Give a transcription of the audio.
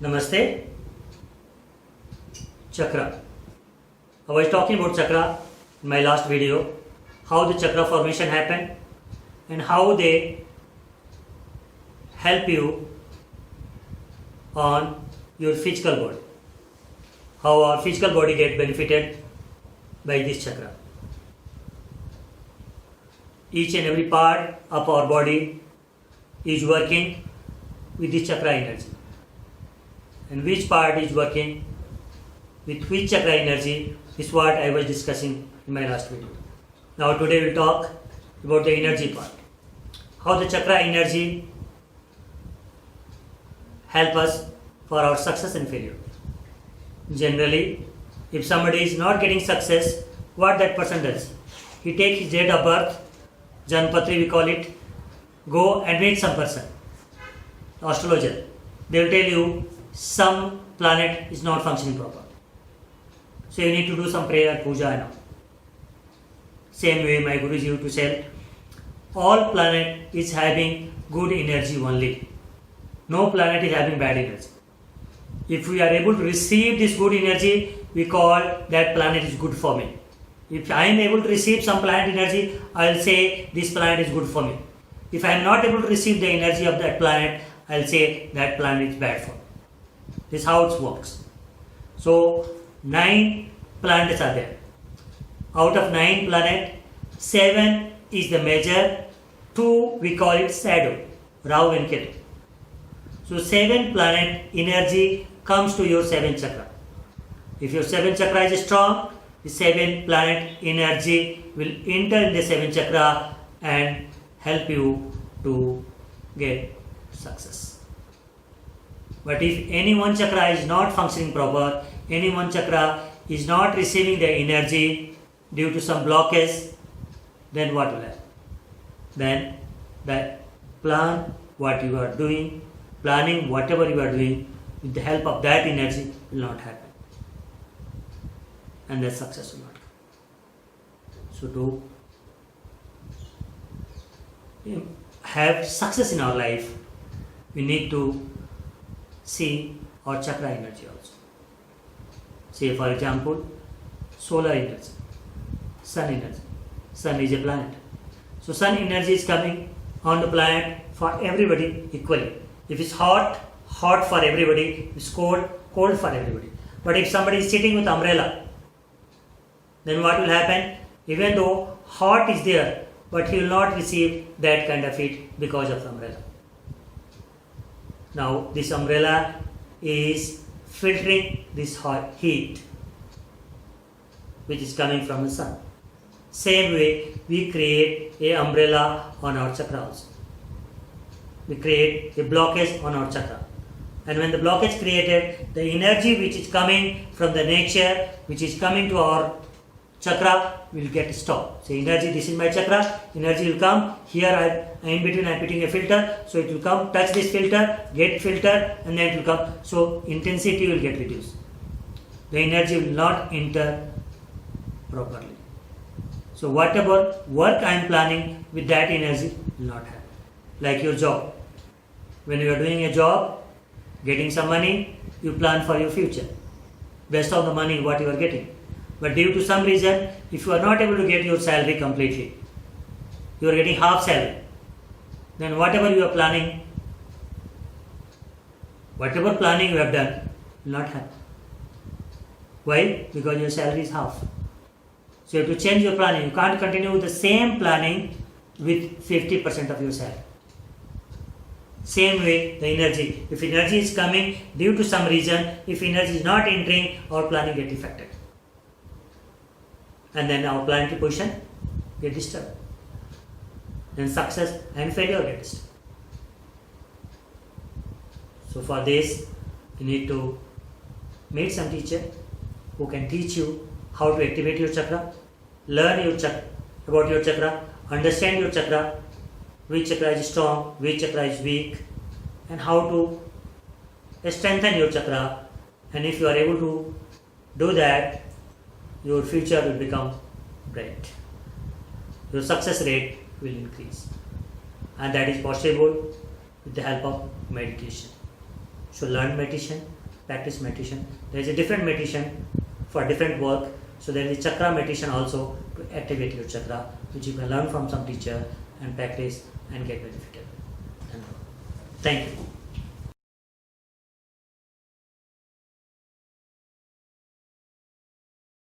Namaste. Chakra. I was talking about chakra in my last video, how the chakra formation happened and how they help you on your physical body. How our physical body get benefited by this chakra. Each and every part of our body is working with this chakra energy. And which part is working with which chakra energy is what I was discussing in my last video. Now today we'll talk about the energy part. How the chakra energy help us for our success and failure. Generally, if somebody is not getting success, what that person does? He takes his date of birth, Janpatri we call it, go and meet some person, astrologer. They will tell you some planet is not functioning proper. So you need to do some prayer, puja and all. Same way my Guruji used to say, all planet is having good energy only. No planet is having bad energy. If we are able to receive this good energy, we call that planet is good for me. If I am able to receive some planet energy, I will say this planet is good for me. If I am not able to receive the energy of that planet, I will say that planet is bad for me. This is how it works. So 9 planets are there. Out of 9 planets, 7 is the major, 2 we call it shadow, Rahu and Ketu. So 7 planet energy comes to your 7th chakra. If your 7th chakra is strong, the 7 planet energy will enter in the 7th chakra and help you to get success. But if any one chakra is not functioning proper, any one chakra is not receiving the energy due to some blockage, then what will happen? Then that plan what you are doing, planning whatever you are doing, with the help of that energy will not happen. And the success will not come. So to have success in our life, we need to see our chakra energy also. Say for example, solar energy, sun energy. Sun is a planet. So sun energy is coming on the planet for everybody equally. If it's hot, hot for everybody. If it's cold, cold for everybody. But if somebody is sitting with umbrella, then what will happen? Even though hot is there, but he will not receive that kind of heat because of the umbrella. Now this umbrella is filtering this hot heat which is coming from the sun. Same way we create a umbrella on our chakra also. We create a blockage on our chakra. And when the blockage created, the energy which is coming from the nature, which is coming to our chakra will get stopped. So energy, this is my chakra, energy will come. Here in between I am putting a filter, so it will come, touch this filter, get filtered, and then it will come. So intensity will get reduced. The energy will not enter properly. So whatever work I am planning with that energy will not happen. Like your job. When you are doing a job, getting some money, you plan for your future based on the money what you are getting. But due to some reason, if you are not able to get your salary completely, you are getting half salary, then whatever you are planning, whatever planning you have done will not happen. Why? Because your salary is half. So you have to change your planning. You can't continue with the same planning with 50% of your salary. Same way, the energy. If energy is coming due to some reason, if energy is not entering, our planning gets affected. And then our planetary position get disturbed. Then success and failure get disturbed. So for this, you need to meet some teacher who can teach you how to activate your chakra, learn your chakra, about your chakra, understand your chakra, which chakra is strong, which chakra is weak, and how to strengthen your chakra. And if you are able to do that, your future will become bright. Your success rate will increase. And that is possible with the help of meditation. should learn meditation, practice meditation. There is a different meditation for different work. So there is chakra meditation also to activate your chakra, which you can learn from some teacher and practice and get benefited. Thank you.